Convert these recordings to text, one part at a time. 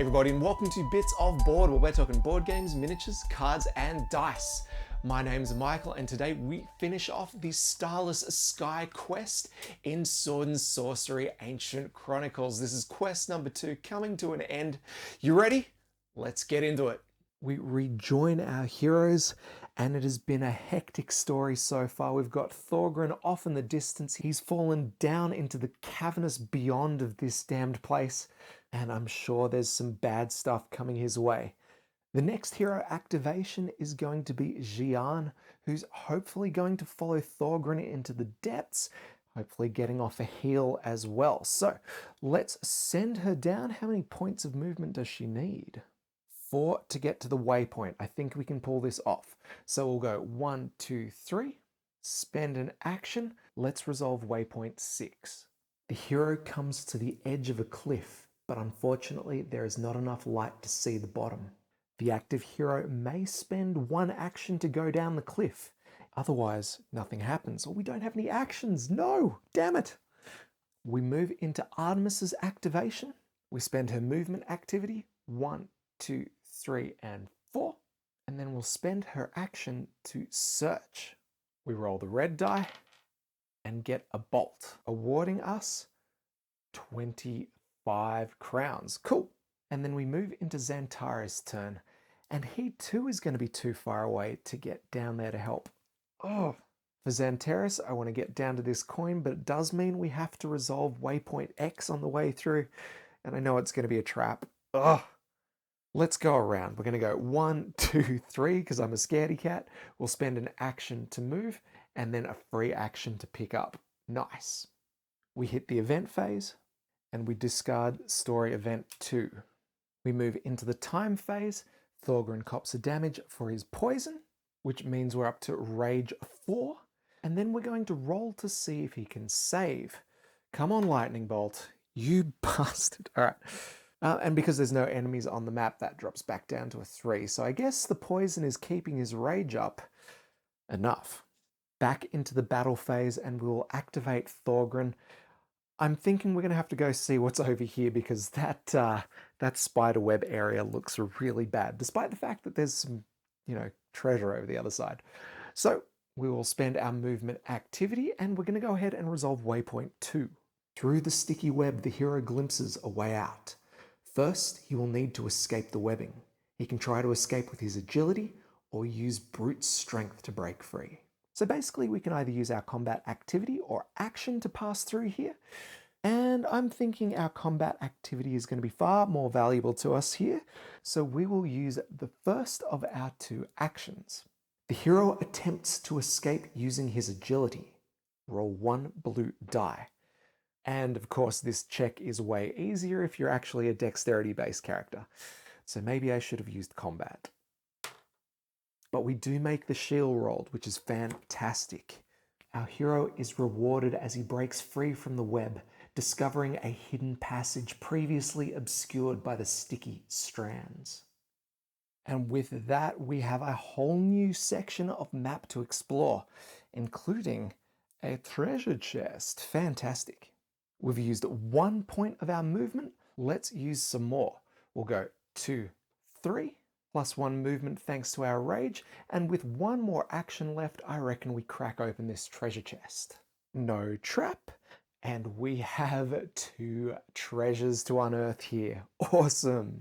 everybody, and welcome to Bits of Board, where we're talking board games, miniatures, cards, and dice. My name's Michael, and today we finish off the Starless Sky quest in Sword and Sorcery Ancient Chronicles. This is quest number 2 coming to an end. You ready? Let's get into it. We rejoin our heroes, and it has been a hectic story so far. We've got Thorgrin off in the distance. He's fallen down into the cavernous beyond of this damned place, and I'm sure there's some bad stuff coming his way. The next hero activation is going to be Xian, who's hopefully going to follow Thorgrin into the depths, hopefully getting off a heal as well. So let's send her down. How many points of movement does she need? 4 to get to the waypoint. I think we can pull this off. So we'll go 1, 2, 3, spend an action. Let's resolve waypoint 6. The hero comes to the edge of a cliff, but unfortunately there is not enough light to see the bottom. The active hero may spend 1 action to go down the cliff. Otherwise, nothing happens, or we don't have any actions. No, damn it. We move into Artemis's activation. We spend her movement activity, 1, 2, 3, and 4. And then we'll spend her action to search. We roll the red die and get a bolt, awarding us 25 crowns. Cool. And then we move into Xantara's turn, and he too is going to be too far away to get down there to help. Oh, for Xantara, I want to get down to this coin, but it does mean we have to resolve waypoint X on the way through, and I know it's going to be a trap. Ugh. Let's go around. We're going to go 1, 2, 3, because I'm a scaredy cat. We'll spend an action to move, and then a free action to pick up. Nice. We hit the event phase, and we discard story event 2. We move into the time phase. Thorgrin cops a damage for his poison, which means we're up to rage 4. And then we're going to roll to see if he can save. Come on, lightning bolt. You bastard. All right. And because there's no enemies on the map, that drops back down to a 3. So I guess the poison is keeping his rage up enough. Back into the battle phase, and we'll activate Thorgrin. I'm thinking we're going to have to go see what's over here, because that spider web area looks really bad, despite the fact that there's some, treasure over the other side. So we will spend our movement activity, and we're going to go ahead and resolve waypoint 2. Through the sticky web, the hero glimpses a way out. First, he will need to escape the webbing. He can try to escape with his agility or use brute strength to break free. So basically, we can either use our combat activity or action to pass through here. And I'm thinking our combat activity is going to be far more valuable to us here. So we will use the first of our 2 actions. The hero attempts to escape using his agility. Roll 1 blue die. And of course, this check is way easier if you're actually a dexterity-based character. So maybe I should have used combat. But we do make the shield rolled, which is fantastic. Our hero is rewarded as he breaks free from the web, discovering a hidden passage previously obscured by the sticky strands. And with that, we have a whole new section of map to explore, including a treasure chest. Fantastic. We've used 1 point of our movement. Let's use some more. We'll go 2, 3. Plus 1 movement thanks to our rage, and with 1 more action left, I reckon we crack open this treasure chest. No trap, and we have 2 treasures to unearth here. Awesome!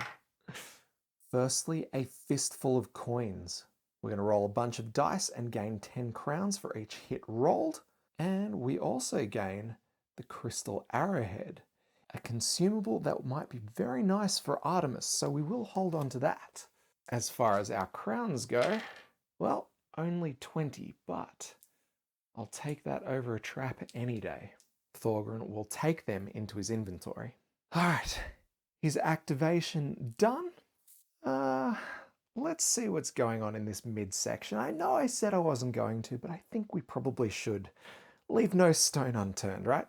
Firstly, a fistful of coins. We're going to roll a bunch of dice and gain 10 crowns for each hit rolled, and we also gain the crystal arrowhead, a consumable that might be very nice for Artemis, so we will hold on to that. As far as our crowns go, well, only 20, but I'll take that over a trap any day. Thorgrin will take them into his inventory. All right, his activation done. Let's see what's going on in this midsection. I know I said I wasn't going to, but I think we probably should. Leave no stone unturned, right?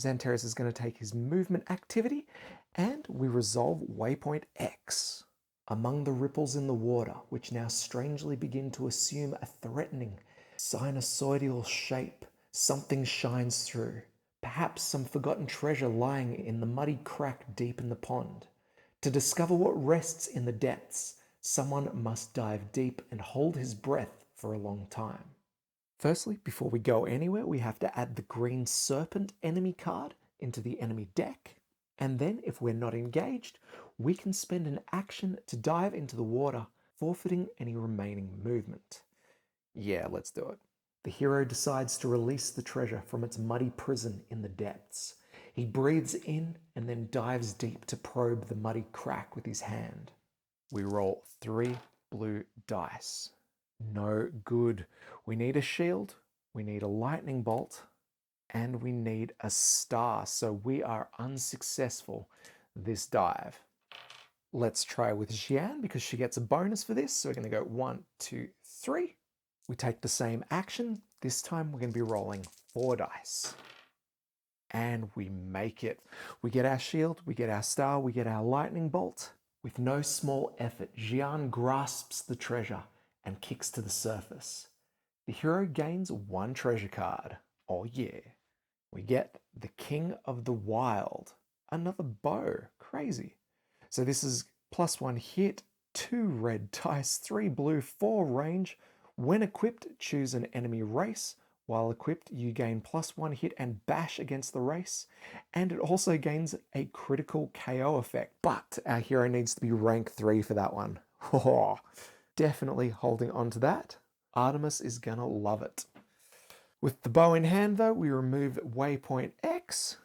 Xantara is going to take his movement activity, and we resolve waypoint X. Among the ripples in the water, which now strangely begin to assume a threatening, sinusoidal shape, something shines through, perhaps some forgotten treasure lying in the muddy crack deep in the pond. To discover what rests in the depths, someone must dive deep and hold his breath for a long time. Firstly, before we go anywhere, we have to add the green serpent enemy card into the enemy deck. And then, if we're not engaged, we can spend an action to dive into the water, forfeiting any remaining movement. Yeah, let's do it. The hero decides to release the treasure from its muddy prison in the depths. He breathes in and then dives deep to probe the muddy crack with his hand. We roll 3 blue dice. No good. We need a shield, we need a lightning bolt, and we need a star. So we are unsuccessful this dive. Let's try with Xian because she gets a bonus for this. So we're going to go 1, 2, 3. We take the same action. This time we're going to be rolling 4 dice. And we make it. We get our shield, we get our star, we get our lightning bolt. With no small effort, Xian grasps the treasure and kicks to the surface. The hero gains 1 treasure card. Oh yeah. We get the King of the Wild. Another bow. Crazy. So this is +1 hit, 2 red dice, 3 blue, 4 range. When equipped, choose an enemy race. While equipped, you gain +1 hit and bash against the race. And it also gains a critical KO effect. But our hero needs to be rank 3 for that one. Oh, definitely holding on to that. Artemis is gonna love it. With the bow in hand though, we remove Waypoint X.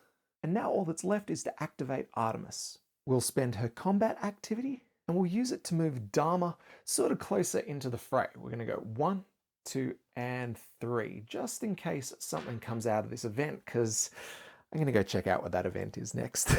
And now all that's left is to activate Artemis. We'll spend her combat activity and we'll use it to move Dharma sort of closer into the fray. We're gonna go 1, 2, and 3, just in case something comes out of this event, because I'm gonna go check out what that event is next.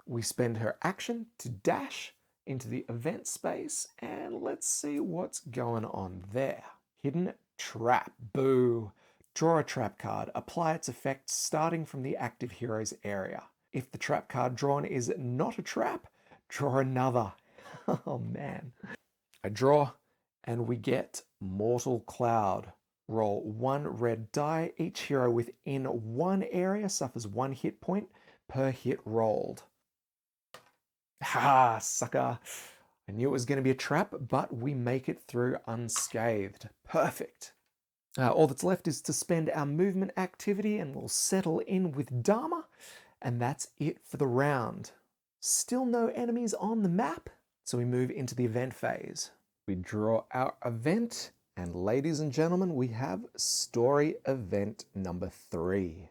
We spend her action to dash into the event space, and let's see what's going on there. Hidden trap, boo. Draw a trap card, apply its effect starting from the active hero's area. If the trap card drawn is not a trap, draw another. Oh man. I draw, and we get Mortal Cloud. Roll 1 red die. Each hero within 1 area suffers 1 hit point per hit rolled. Ha, sucker. I knew it was going to be a trap, but we make it through unscathed. Perfect. All that's left is to spend our movement activity and we'll settle in with Dharma, and that's it for the round. Still no enemies on the map, so we move into the event phase. We draw our event, and ladies and gentlemen, we have story event number 3.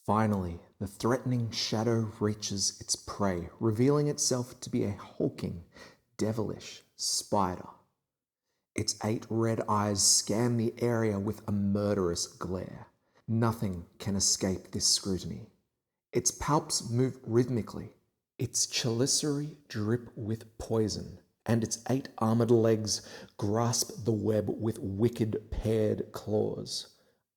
Finally, the threatening shadow reaches its prey, revealing itself to be a hulking, devilish spider. Its 8 red eyes scan the area with a murderous glare. Nothing can escape this scrutiny. Its palps move rhythmically. Its chelicerae drip with poison, and its 8 armored legs grasp the web with wicked paired claws.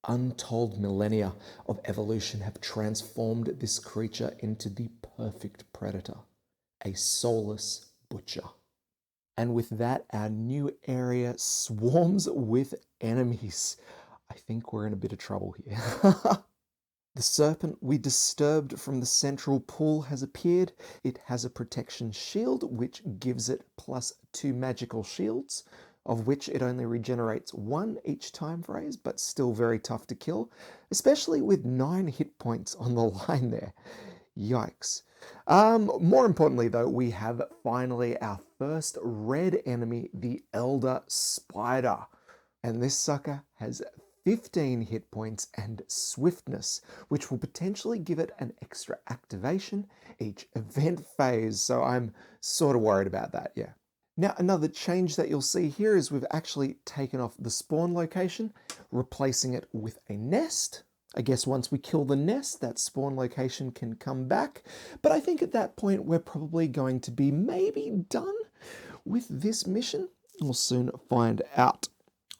Untold millennia of evolution have transformed this creature into the perfect predator, a soulless butcher. And with that, our new area swarms with enemies. I think we're in a bit of trouble here. The serpent we disturbed from the central pool has appeared. It has a protection shield, which gives it +2 magical shields, of which it only regenerates 1 each time phrase, but still very tough to kill, especially with 9 hit points on the line there. Yikes. More importantly though, we have finally our first red enemy, the Elder Spider. And this sucker has 15 hit points and swiftness, which will potentially give it an extra activation each event phase. So I'm sort of worried about that, yeah. Now, another change that you'll see here is we've actually taken off the spawn location, replacing it with a nest. I guess once we kill the nest, that spawn location can come back. But I think at that point, we're probably going to be maybe done with this mission. We'll soon find out.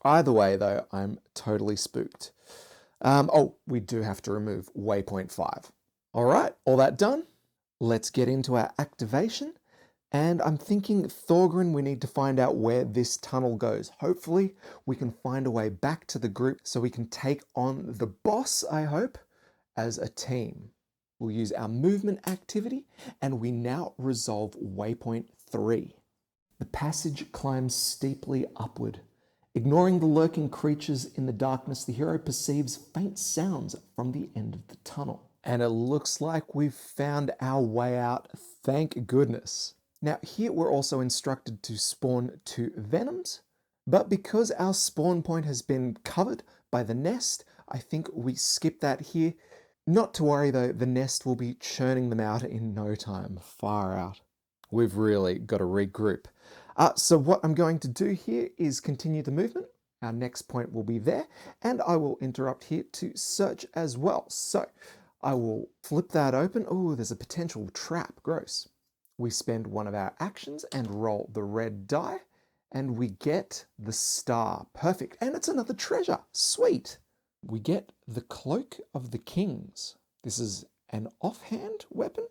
Either way, though, I'm totally spooked. Oh, we do have to remove Waypoint 5. All right, all that done. Let's get into our activation. And I'm thinking, Thorgrim, we need to find out where this tunnel goes. Hopefully, we can find a way back to the group so we can take on the boss, I hope, as a team. We'll use our movement activity, and we now resolve Waypoint 3. The passage climbs steeply upward. Ignoring the lurking creatures in the darkness, the hero perceives faint sounds from the end of the tunnel. And it looks like we've found our way out, thank goodness. Now here we're also instructed to spawn 2 venoms, but because our spawn point has been covered by the nest, I think we skip that here. Not to worry though, the nest will be churning them out in no time, far out. We've really got to regroup. So what I'm going to do here is continue the movement. Our next point will be there, and I will interrupt here to search as well. So I will flip that open. Oh, there's a potential trap, gross. We spend one of our actions and roll the red die, and we get the star, perfect. And it's another treasure, sweet. We get the Cloak of the Kings. This is an offhand weapon,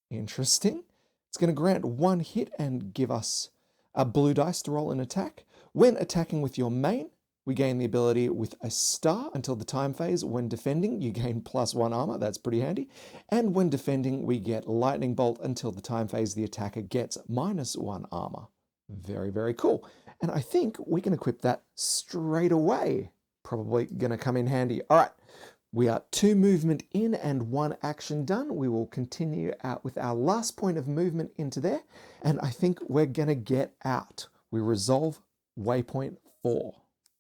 interesting. It's going to grant 1 hit and give us a blue dice to roll an attack. When attacking with your main, we gain the ability with a star until the time phase. When defending, you gain +1 armor. That's pretty handy. And when defending, we get lightning bolt until the time phase the attacker gets -1 armor. Very, very cool. And I think we can equip that straight away. Probably going to come in handy. All right. We are 2 movement in and 1 action done. We will continue out with our last point of movement into there. And I think we're going to get out. We resolve Waypoint 4.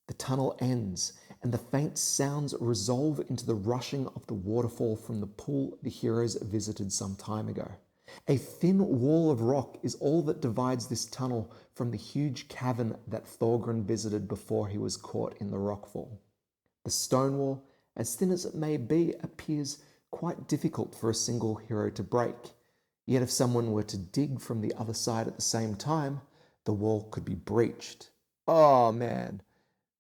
The tunnel ends, and the faint sounds resolve into the rushing of the waterfall from the pool the heroes visited some time ago. A thin wall of rock is all that divides this tunnel from the huge cavern that Thorgrim visited before he was caught in the rockfall. The stone wall, as thin as it may be, appears quite difficult for a single hero to break. Yet if someone were to dig from the other side at the same time, the wall could be breached. Oh man.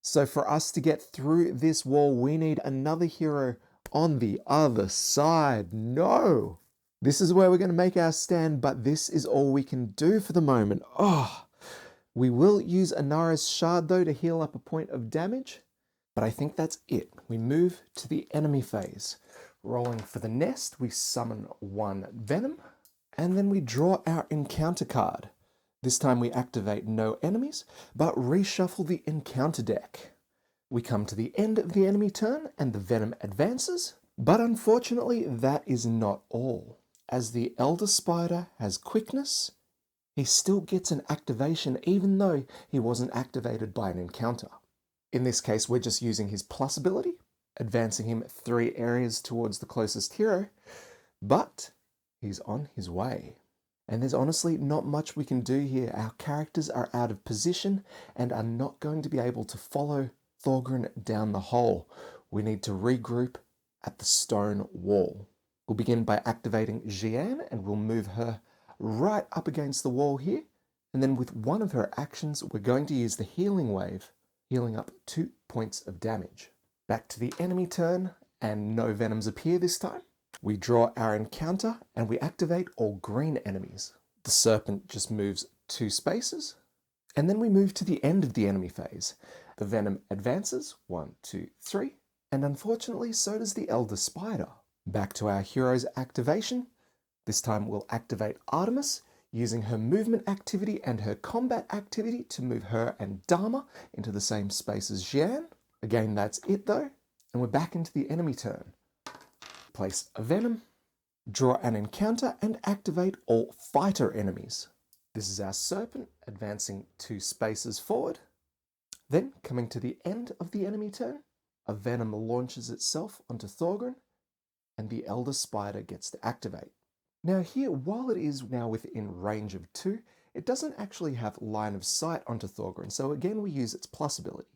So for us to get through this wall, we need another hero on the other side. No! This is where we're going to make our stand, but this is all we can do for the moment. Oh! We will use Anara's shard though to heal up a point of damage. But I think that's it. We move to the enemy phase. Rolling for the nest, we summon 1 venom, and then we draw our encounter card. This time we activate no enemies, but reshuffle the encounter deck. We come to the end of the enemy turn, and the venom advances, but unfortunately that is not all. As the Elder Spider has quickness, he still gets an activation even though he wasn't activated by an encounter. In this case, we're just using his plus ability, advancing him 3 areas towards the closest hero, but he's on his way. And there's honestly not much we can do here. Our characters are out of position and are not going to be able to follow Thorgrim down the hole. We need to regroup at the stone wall. We'll begin by activating Xian, and we'll move her right up against the wall here. And then with one of her actions, we're going to use the healing wave, healing up 2 points of damage. Back to the enemy turn, and no venoms appear this time. We draw our encounter, and we activate all green enemies. The serpent just moves 2 spaces, and then we move to the end of the enemy phase. The venom advances, 1, 2, 3, and unfortunately so does the Elder Spider. Back to our hero's activation. This time we'll activate Artemis, using her movement activity and her combat activity to move her and Dharma into the same space as Xian. Again, that's it though. And we're back into the enemy turn. Place a venom, draw an encounter, and activate all fighter enemies. This is our serpent advancing 2 spaces forward. Then, coming to the end of the enemy turn, a venom launches itself onto Thorgrim, and the Elder Spider gets to activate. Now here, while it is now within range of 2, it doesn't actually have line of sight onto Thorgrim, so again we use its plus ability.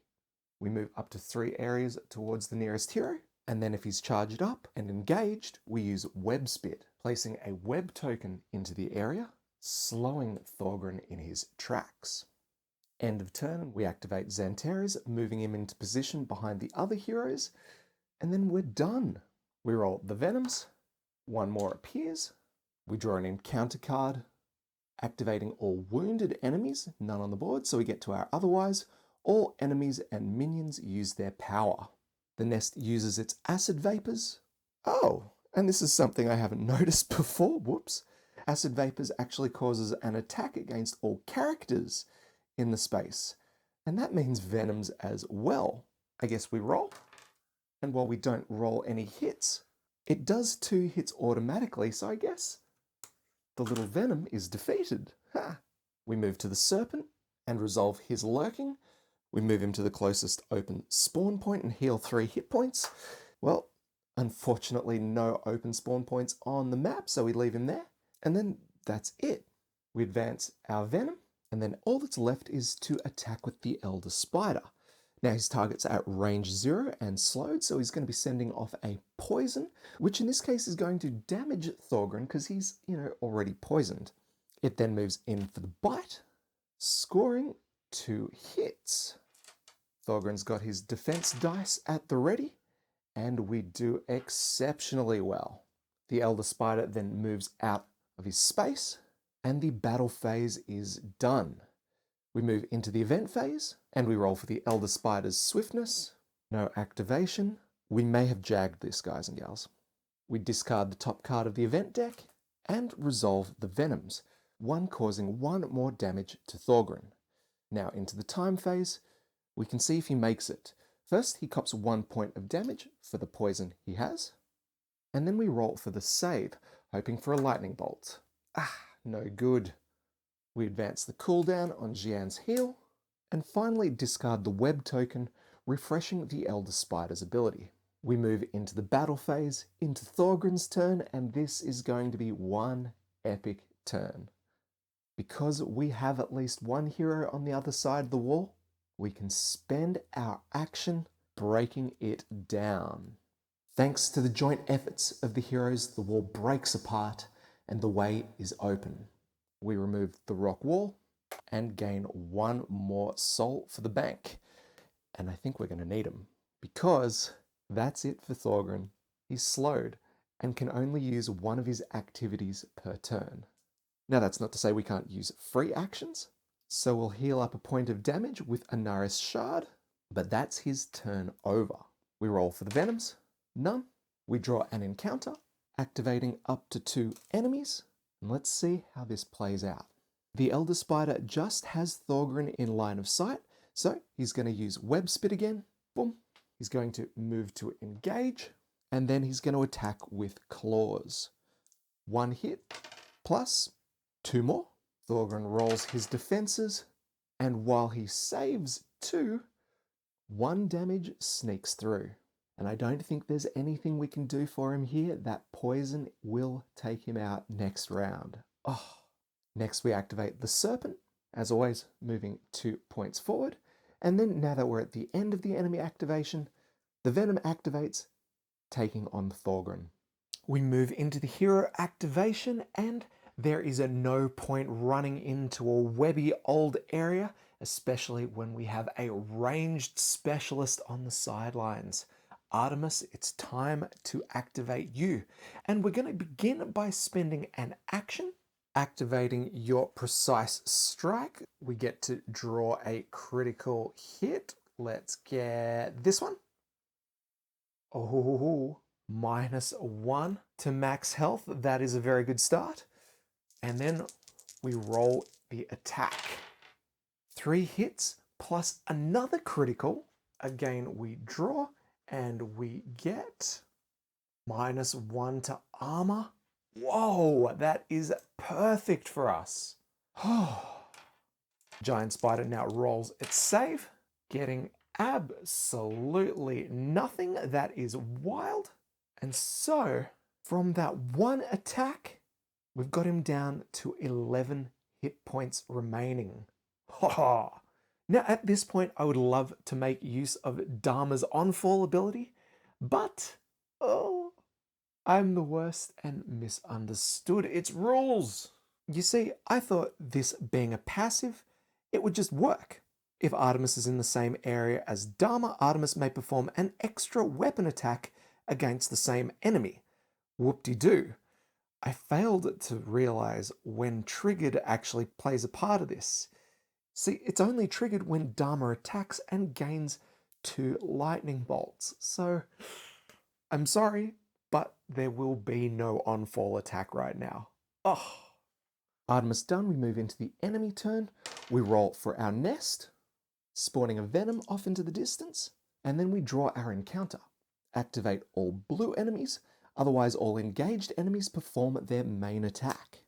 We move up to 3 areas towards the nearest hero, and then if he's charged up and engaged, we use Web Spit, placing a web token into the area, slowing Thorgrim in his tracks. End of turn, we activate Xantara's, moving him into position behind the other heroes, and then we're done. We roll the venoms, 1 more appears, we draw an encounter card, activating all wounded enemies, none on the board, so we get to our otherwise. All enemies and minions use their power. The nest uses its acid vapors. Oh, And this is something I haven't noticed before, whoops. Acid Vapors actually causes an attack against all characters in the space. And that means Venoms as well. I guess we roll. And while we don't roll any hits, it does 2 hits automatically, so I guess the little Venom is defeated. Ha! We move to the Serpent and resolve his lurking. We move him to the closest open spawn point and heal 3 hit points. Well, unfortunately no open spawn points on the map, so we leave him there. And then that's it. We advance our Venom, and then all that's left is to attack with the Elder Spider. Now his target's at range 0 and slowed, so he's going to be sending off a poison, which in this case is going to damage Thorgrim because he's, already poisoned. It then moves in for the bite, scoring 2 hits. Thorgrim's got his defense dice at the ready, and we do exceptionally well. The Elder Spider then moves out of his space, and the battle phase is done. We move into the event phase, and we roll for the Elder Spider's swiftness. No activation. We may have jagged this, guys and gals. We discard the top card of the event deck, and resolve the Venoms, one causing 1 more damage to Thorgrim. Now into the time phase, we can see if he makes it. First, he cops 1 point of damage for the poison he has, and then we roll for the save, hoping for a lightning bolt. No good. We advance the cooldown on Xian's heal, and finally discard the web token, refreshing the Elder Spider's ability. We move into the battle phase, into Thorgrim's turn, and this is going to be one epic turn. Because we have at least one hero on the other side of the wall, we can spend our action breaking it down. Thanks to the joint efforts of the heroes, the wall breaks apart and the way is open. We remove the rock wall and gain 1 more soul for the bank. And I think we're going to need him, because that's it for Thorgrim. He's slowed and can only use 1 of his activities per turn. Now that's not to say we can't use free actions, so we'll heal up a point of damage with a Naris Shard, but that's his turn over. We roll for the Venoms, none. We draw an encounter, activating up to 2 enemies, and let's see how this plays out. The Elder Spider just has Thorgrim in line of sight, so he's going to use Web Spit again. Boom. He's going to move to engage, and then he's going to attack with Claws. 1 hit, plus 2 more. Thorgrim rolls his defenses, and while he saves 2, 1 damage sneaks through. And I don't think there's anything we can do for him here. That poison will take him out next round. Next we activate the Serpent, as always, moving 2 points forward. And then now that we're at the end of the enemy activation, the Venom activates, taking on Thorgrim. We move into the hero activation, and there is no point running into a webby old area, especially when we have a ranged specialist on the sidelines. Artemis, it's time to activate you. And we're going to begin by spending an action, activating your precise strike. We get to draw a critical hit. Let's get this one. -1 to max health. That is a very good start. And then we roll the attack. 3 hits plus another critical. Again, we draw and we get -1 to armor. Whoa, that is perfect for us. Giant Spider now rolls its save, getting absolutely nothing. That is wild. And so, from that 1 attack, we've got him down to 11 hit points remaining. Now at this point, I would love to make use of Dharma's on-fall ability, but I'm the worst and misunderstood its rules. You see, I thought this being a passive, it would just work. If Artemis is in the same area as Dharma, Artemis may perform an extra weapon attack against the same enemy. Whoop-de-doo. I failed to realize when triggered actually plays a part of this. See, it's only triggered when Dharma attacks and gains 2 lightning bolts. So, I'm sorry, but there will be no on-fall attack right now. Oh. Artemis done, we move into the enemy turn. We roll for our nest, spawning a venom off into the distance, and then we draw our encounter. Activate all blue enemies, otherwise all engaged enemies perform their main attack.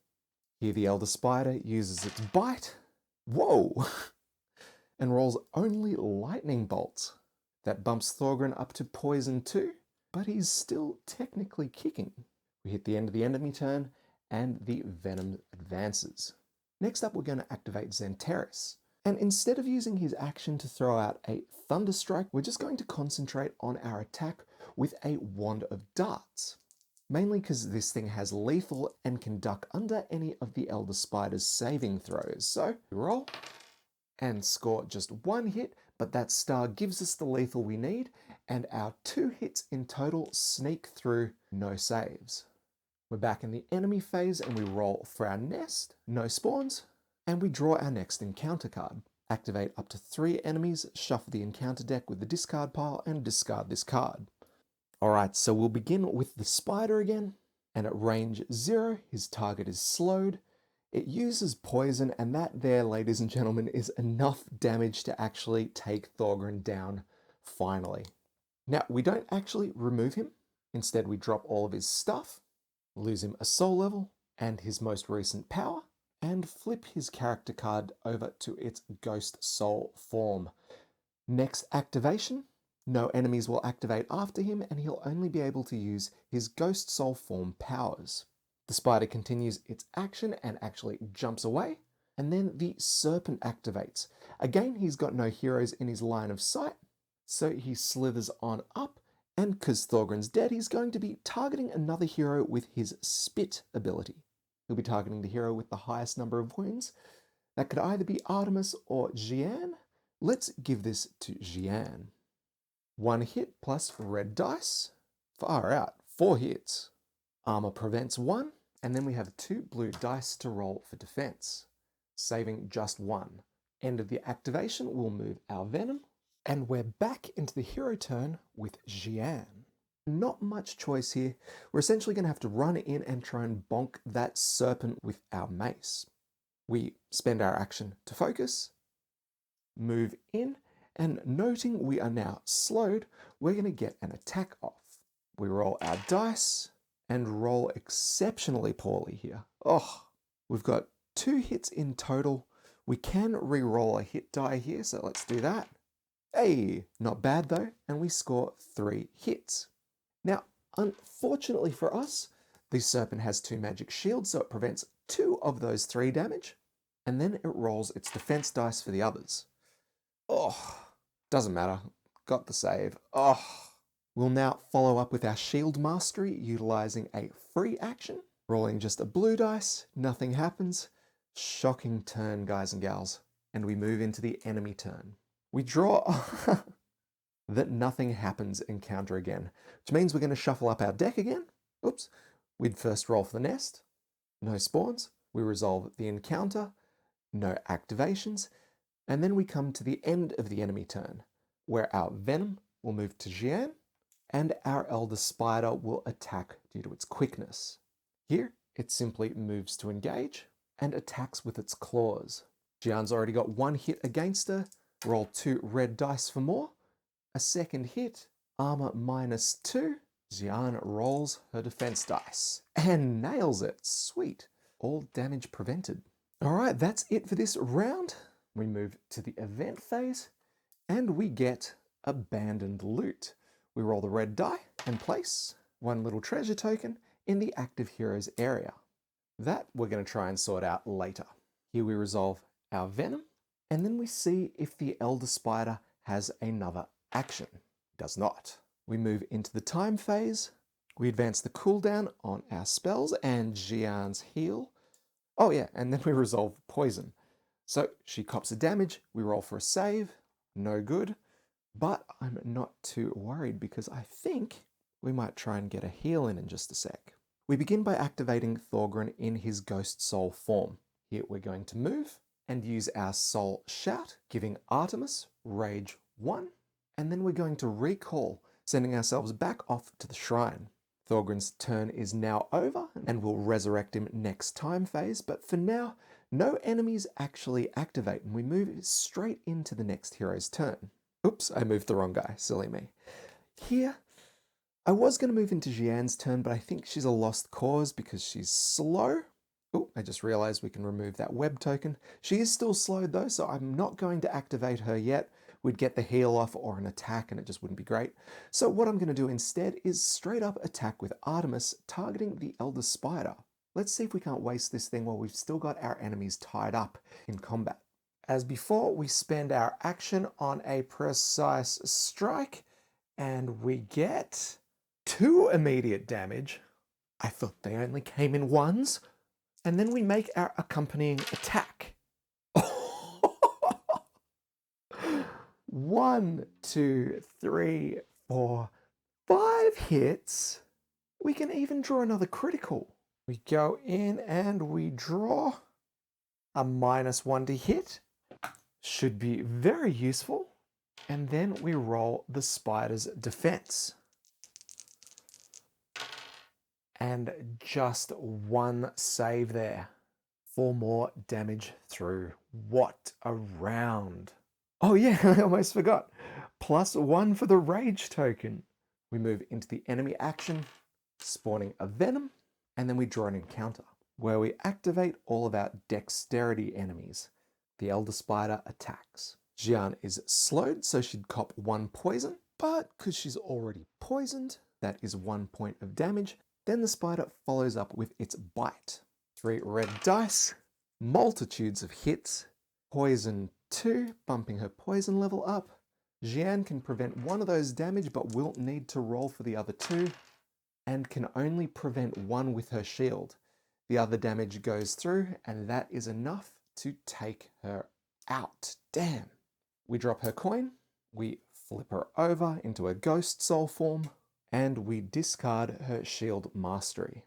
Here the Elder Spider uses its bite, whoa, and rolls only lightning bolts. That bumps Thorgrim up to poison 2, but he's still technically kicking. We hit the end of the enemy turn, and the venom advances. Next up, we're going to activate Xantara. And instead of using his action to throw out a Thunderstrike, we're just going to concentrate on our attack with a Wand of Darts. Mainly because this thing has lethal and can duck under any of the Elder Spider's saving throws. So, we roll and score just 1 hit, but that star gives us the lethal we need, and our 2 hits in total sneak through, no saves. We're back in the enemy phase and we roll for our nest, no spawns, and we draw our next encounter card. Activate up to 3 enemies, shuffle the encounter deck with the discard pile, and discard this card. Alright, so we'll begin with the spider again, and at range 0, his target is slowed. It uses poison, and that there, ladies and gentlemen, is enough damage to actually take Thorgrim down, finally. Now, we don't actually remove him. Instead, we drop all of his stuff, lose him a soul level and his most recent power, and flip his character card over to its ghost soul form. Next activation, no enemies will activate after him, and he'll only be able to use his ghost soul form powers. The spider continues its action and actually jumps away, and then the serpent activates. Again, he's got no heroes in his line of sight, so he slithers on up, and because Thorgrim's dead, he's going to be targeting another hero with his spit ability. He'll be targeting the hero with the highest number of wounds. That could either be Artemis or Xian. Let's give this to Xian. 1 hit plus red dice. Far out, 4 hits. Armor prevents 1, and then we have 2 blue dice to roll for defense, saving just 1. End of the activation, we'll move our venom, and we're back into the hero turn with Xian. Not much choice here. We're essentially going to have to run in and try and bonk that serpent with our mace. We spend our action to focus, move in, and noting we are now slowed, we're going to get an attack off. We roll our dice and roll exceptionally poorly here. Oh, we've got 2 hits in total. We can re-roll a hit die here, so let's do that. Hey, not bad though, and we score 3 hits. Now, unfortunately for us, the serpent has 2 magic shields, so it prevents 2 of those 3 damage, and then it rolls its defense dice for the others. Oh, doesn't matter. Got the save. Oh. We'll now follow up with our shield mastery, utilizing a free action, rolling just a blue dice, nothing happens. Shocking turn, guys and gals. And we move into the enemy turn. We draw that nothing happens encounter again, which means we're going to shuffle up our deck again. Oops. We'd first roll for the nest. No spawns. We resolve the encounter. No activations. And then we come to the end of the enemy turn, where our venom will move to Xian, and our Elder Spider will attack due to its quickness. Here, it simply moves to engage and attacks with its claws. Xian's already got 1 hit against her. Roll 2 red dice for more. A second hit, armor -2. Xian rolls her defense dice and nails it. Sweet. All damage prevented. All right, that's it for this round. We move to the event phase, and we get abandoned loot. We roll the red die and place 1 little treasure token in the active heroes area. That we're going to try and sort out later. Here we resolve our venom, and then we see if the Elder Spider has another action. It does not. We move into the time phase. We advance the cooldown on our spells and Xian's heal. Oh yeah, and then we resolve poison. So she cops a damage, we roll for a save, no good, but I'm not too worried because I think we might try and get a heal in just a sec. We begin by activating Thorgrim in his ghost soul form. Here we're going to move and use our soul shout, giving Artemis rage 1, and then we're going to recall, sending ourselves back off to the shrine. Thorgrim's turn is now over, and we'll resurrect him next time phase, but for now, no enemies actually activate, and we move straight into the next hero's turn. Oops, I moved the wrong guy, silly me. Here, I was going to move into Xian's turn, but I think she's a lost cause because she's slow. Oh, I just realized we can remove that web token. She is still slowed though, so I'm not going to activate her yet. We'd get the heal off or an attack and it just wouldn't be great. So what I'm going to do instead is straight up attack with Artemis, targeting the Elder Spider. Let's see if we can't waste this thing while we've still got our enemies tied up in combat. As before, we spend our action on a precise strike and we get 2 immediate damage. I thought they only came in ones. And then we make our accompanying attack. 1, 2, 3, 4, 5 hits. We can even draw another critical. We go in and we draw a -1 to hit. Should be very useful. And then we roll the spider's defense. And just 1 save there. 4 more damage through. What a round. Oh yeah, I almost forgot. +1 for the rage token. We move into the enemy action, spawning a venom, and then we draw an encounter, where we activate all of our dexterity enemies. The Elder Spider attacks. Xian is slowed, so she'd cop 1 poison, but because she's already poisoned, that is 1 point of damage. Then the spider follows up with its bite. 3 red dice, multitudes of hits, poison 2, bumping her poison level up. Xian can prevent 1 of those damage, but will need to roll for the other 2, and can only prevent 1 with her shield. The other damage goes through, and that is enough to take her out. Damn. We drop her coin, we flip her over into a ghost soul form, and we discard her shield mastery.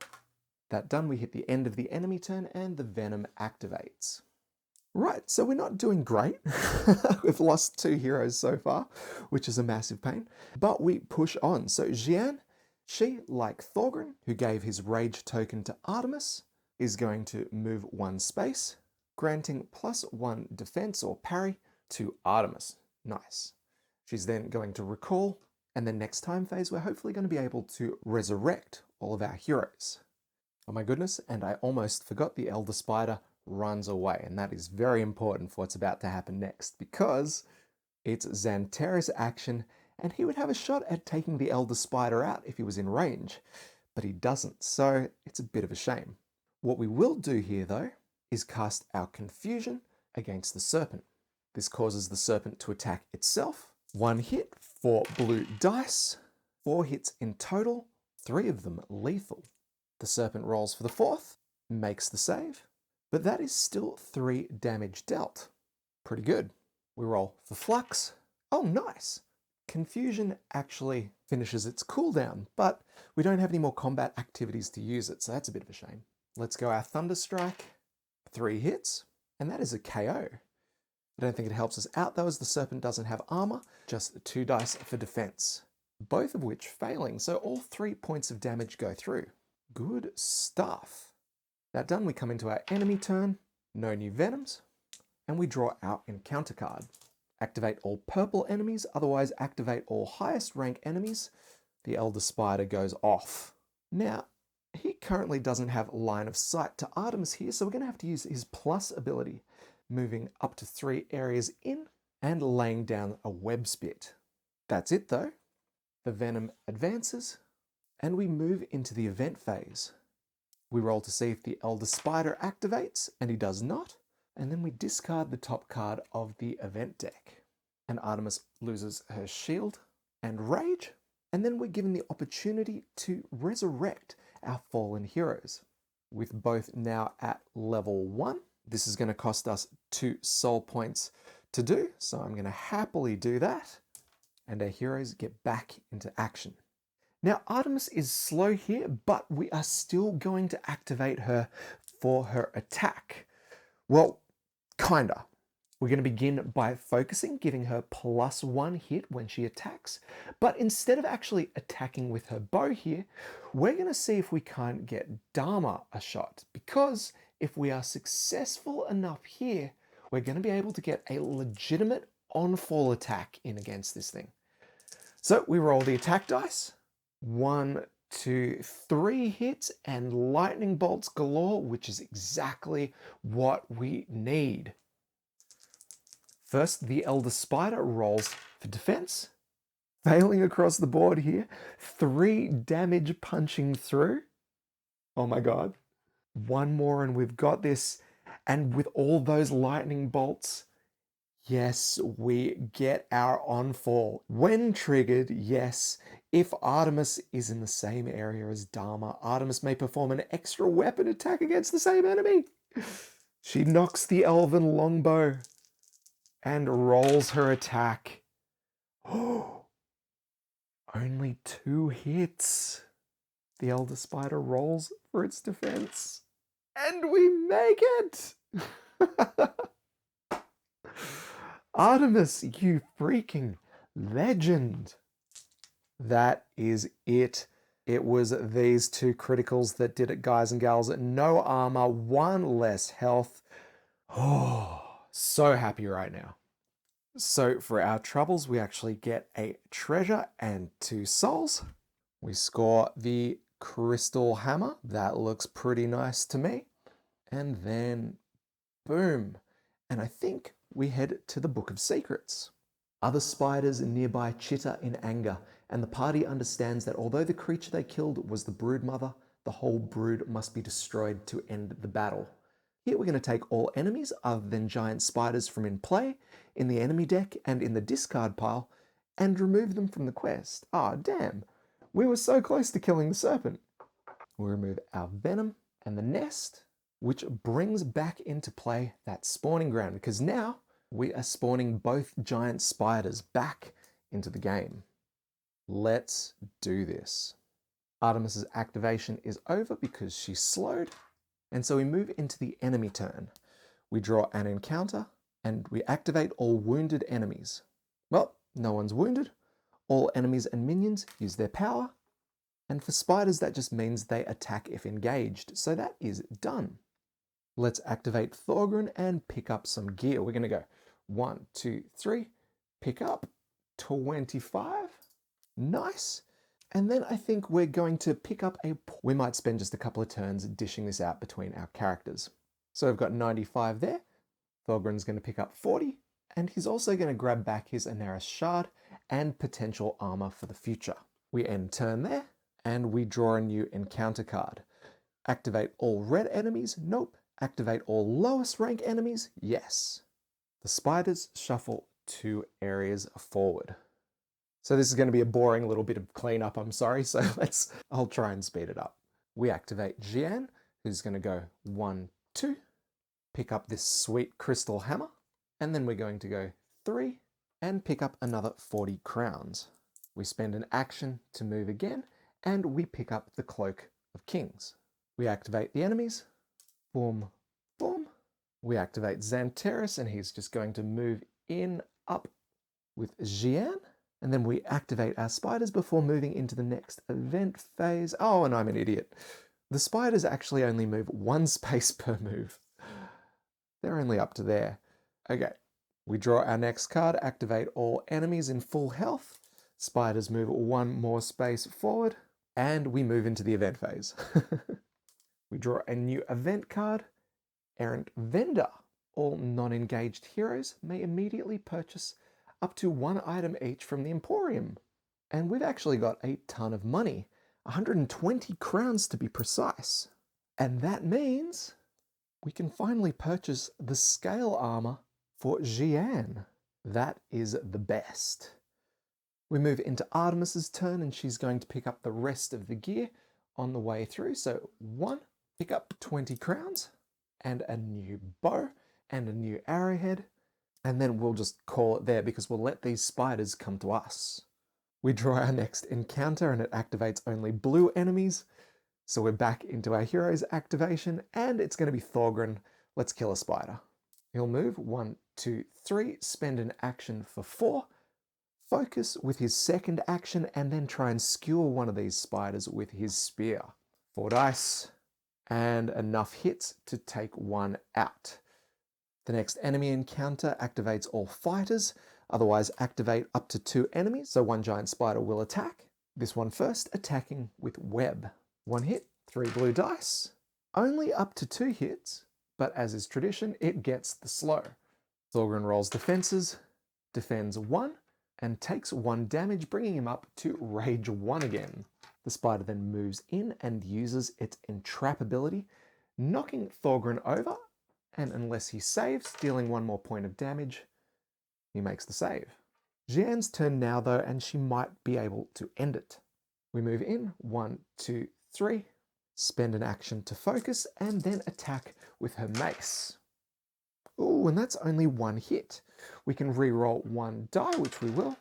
That done, we hit the end of the enemy turn and the venom activates. Right, so we're not doing great. We've lost 2 heroes so far, which is a massive pain, but we push on. So Xian, she, like Thorgrim, who gave his rage token to Artemis, is going to move 1 space, granting +1 defense or parry to Artemis. Nice. She's then going to recall, and then next time phase, we're hopefully going to be able to resurrect all of our heroes. Oh my goodness, and I almost forgot the Elder Spider runs away, and that is very important for what's about to happen next, because it's Xantara's action, and he would have a shot at taking the Elder Spider out if he was in range, but he doesn't, so it's a bit of a shame. What we will do here, though, is cast our Confusion against the Serpent. This causes the Serpent to attack itself. 1 hit, 4 blue dice, 4 hits in total, 3 of them lethal. The Serpent rolls for the 4th, makes the save, but that is still 3 damage dealt. Pretty good. We roll for Flux. Oh, nice. Confusion actually finishes its cooldown, but we don't have any more combat activities to use it, so that's a bit of a shame. Let's go our Thunderstrike. 3 hits, and that is a KO. I don't think it helps us out though, as the Serpent doesn't have armor, just 2 dice for defense. Both of which failing, so all 3 points of damage go through. Good stuff. That done, we come into our enemy turn, no new venoms, and we draw our encounter card. Activate all purple enemies, otherwise activate all highest rank enemies. The Elder Spider goes off. Now, he currently doesn't have line of sight to Artemis here, so we're going to have to use his plus ability, moving up to 3 areas in and laying down a web spit. That's it though. The venom advances, and we move into the event phase. We roll to see if the Elder Spider activates, and he does not, and then we discard the top card of the event deck. And Artemis loses her shield and rage, and then we're given the opportunity to resurrect our fallen heroes. With both now at level 1, this is going to cost us 2 soul points to do, so I'm going to happily do that, and our heroes get back into action. Now, Artemis is slow here, but we are still going to activate her for her attack. Well, kinda. We're going to begin by focusing, giving her +1 hit when she attacks. But instead of actually attacking with her bow here, we're going to see if we can't get Dharma a shot. Because if we are successful enough here, we're going to be able to get a legitimate on-fall attack in against this thing. So we roll the attack dice. 1, 2, 3 hits and lightning bolts galore, which is exactly what we need. First, the Elder Spider rolls for defense, failing across the board here. 3 damage punching through. Oh my god. 1 more and we've got this. And with all those lightning bolts, yes, we get our on-fall. When triggered, yes, if Artemis is in the same area as Dharma, Artemis may perform an extra weapon attack against the same enemy. She knocks the elven longbow and rolls her attack. Oh, only 2 hits. The Elder Spider rolls for its defense. And we make it! Artemis, you freaking legend. That is it. It was these 2 criticals that did it, guys and gals. No armor, 1 less health. Oh, so happy right now. So for our troubles, we actually get a treasure and 2 souls. We score the crystal hammer. That looks pretty nice to me. And then, boom. And I think we head to the Book of Secrets. Other spiders nearby chitter in anger, and the party understands that although the creature they killed was the brood mother, the whole brood must be destroyed to end the battle. Here we're going to take all enemies other than giant spiders from in play, in the enemy deck, and in the discard pile, and remove them from the quest. Ah, damn. We were so close to killing the serpent. We'll remove our venom and the nest, which brings back into play that spawning ground, because now we are spawning both giant spiders back into the game. Let's do this. Artemis's activation is over because she's slowed. And so we move into the enemy turn. We draw an encounter and we activate all wounded enemies. Well, no one's wounded. All enemies and minions use their power. And for spiders, that just means they attack if engaged. So that is done. Let's activate Thorgrin and pick up some gear. We're going to go 1, 2, 3, pick up 25. Nice. And then I think we're going to pick up we might spend just a couple of turns dishing this out between our characters. So I've got 95 there. Thorgrin's going to pick up 40. And he's also going to grab back his Anaris shard and potential armor for the future. We end turn there and we draw a new encounter card. Activate all red enemies? Nope. Activate all lowest rank enemies? Yes. The spiders shuffle 2 areas forward. So this is going to be a boring little bit of cleanup, I'm sorry, so I'll try and speed it up. We activate Jian, who's going to go 1, 2, pick up this sweet crystal hammer, and then we're going to go 3, and pick up another 40 crowns. We spend an action to move again, and we pick up the Cloak of Kings. We activate the enemies, boom, boom. We activate Xantara, and he's just going to move in, up with Jian. And then we activate our spiders before moving into the next event phase. Oh, and I'm an idiot. The spiders actually only move 1 space per move. They're only up to there. Okay, we draw our next card, activate all enemies in full health. Spiders move 1 more space forward, and we move into the event phase. We draw a new event card, Errant Vendor. All non-engaged heroes may immediately purchase up to 1 item each from the Emporium. And we've actually got a ton of money, 120 crowns to be precise. And that means we can finally purchase the scale armor for Jian. That is the best. We move into Artemis's turn and she's going to pick up the rest of the gear on the way through. So 1, pick up 20 crowns and a new bow and a new arrowhead. And then we'll just call it there because we'll let these spiders come to us. We draw our next encounter and it activates only blue enemies. So we're back into our hero's activation and it's going to be Thorgrin. Let's kill a spider. He'll move 1, 2, 3, spend an action for 4, focus with his second action, and then try and skewer one of these spiders with his spear. 4 dice, and enough hits to take 1 out. The next enemy encounter activates all fighters, otherwise activate up to 2 enemies, so 1 giant spider will attack. This one first, attacking with web. 1 hit, 3 blue dice. Only up to 2 hits, but as is tradition, it gets the slow. Thorgrim rolls defenses, defends 1, and takes 1 damage, bringing him up to Rage 1 again. The spider then moves in and uses its Entrap ability, knocking Thorgrim over, and unless he saves, dealing 1 more point of damage, he makes the save. Jeanne's turn now though, and she might be able to end it. We move in, 1, 2, 3, spend an action to focus, and then attack with her mace. Ooh, and that's only 1 hit. We can re-roll 1 die, which we will,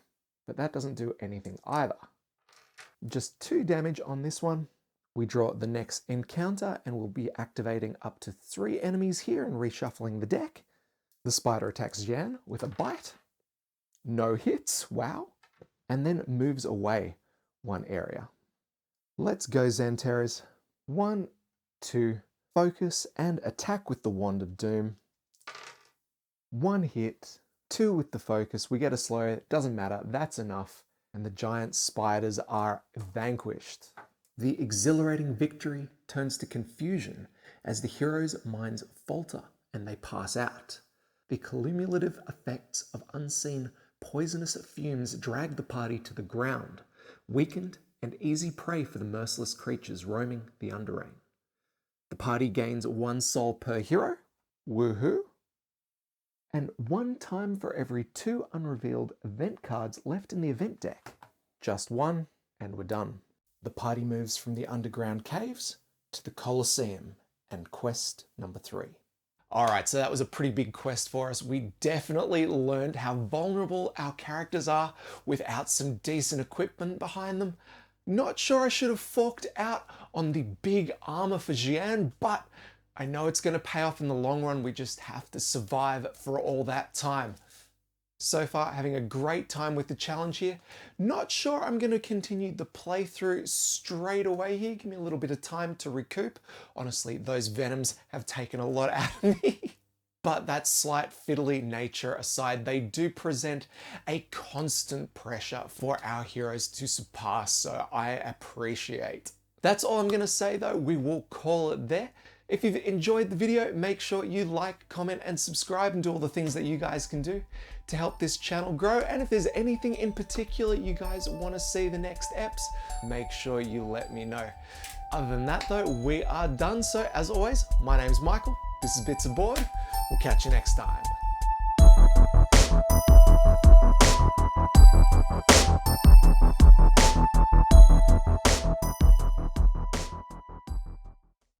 but that doesn't do anything either. Just 2 damage on this one. We draw the next encounter, and we'll be activating up to 3 enemies here and reshuffling the deck. The spider attacks Jan with a bite. No hits, wow. And then moves away 1 area. Let's go, Xantaras. 1, 2, focus, and attack with the Wand of Doom. 1 hit, 2 with the focus. We get a slow, doesn't matter, that's enough. And the giant spiders are vanquished. The exhilarating victory turns to confusion as the heroes' minds falter and they pass out. The cumulative effects of unseen poisonous fumes drag the party to the ground, weakened and easy prey for the merciless creatures roaming the Underrain. The party gains 1 soul per hero, woohoo, and 1 time for every 2 unrevealed event cards left in the event deck. Just 1, and we're done. The party moves from the underground caves to the Colosseum and quest number 3. All right, so that was a pretty big quest for us. We definitely learned how vulnerable our characters are without some decent equipment behind them. Not sure I should have forked out on the big armor for Xian, but I know it's going to pay off in the long run. We just have to survive for all that time. So far, having a great time with the challenge here. Not sure I'm going to continue the playthrough straight away here. Give me a little bit of time to recoup. Honestly, those venoms have taken a lot out of me. But that slight fiddly nature aside, they do present a constant pressure for our heroes to surpass, so I appreciate. That's all I'm going to say though. We will call it there. If you've enjoyed the video, make sure you like, comment, and subscribe and do all the things that you guys can do to help this channel grow. And if there's anything in particular you guys want to see the next eps, make sure you let me know. Other than that though, we are done. So as always, my name's Michael. This is Bits Aboard. We'll catch you next time.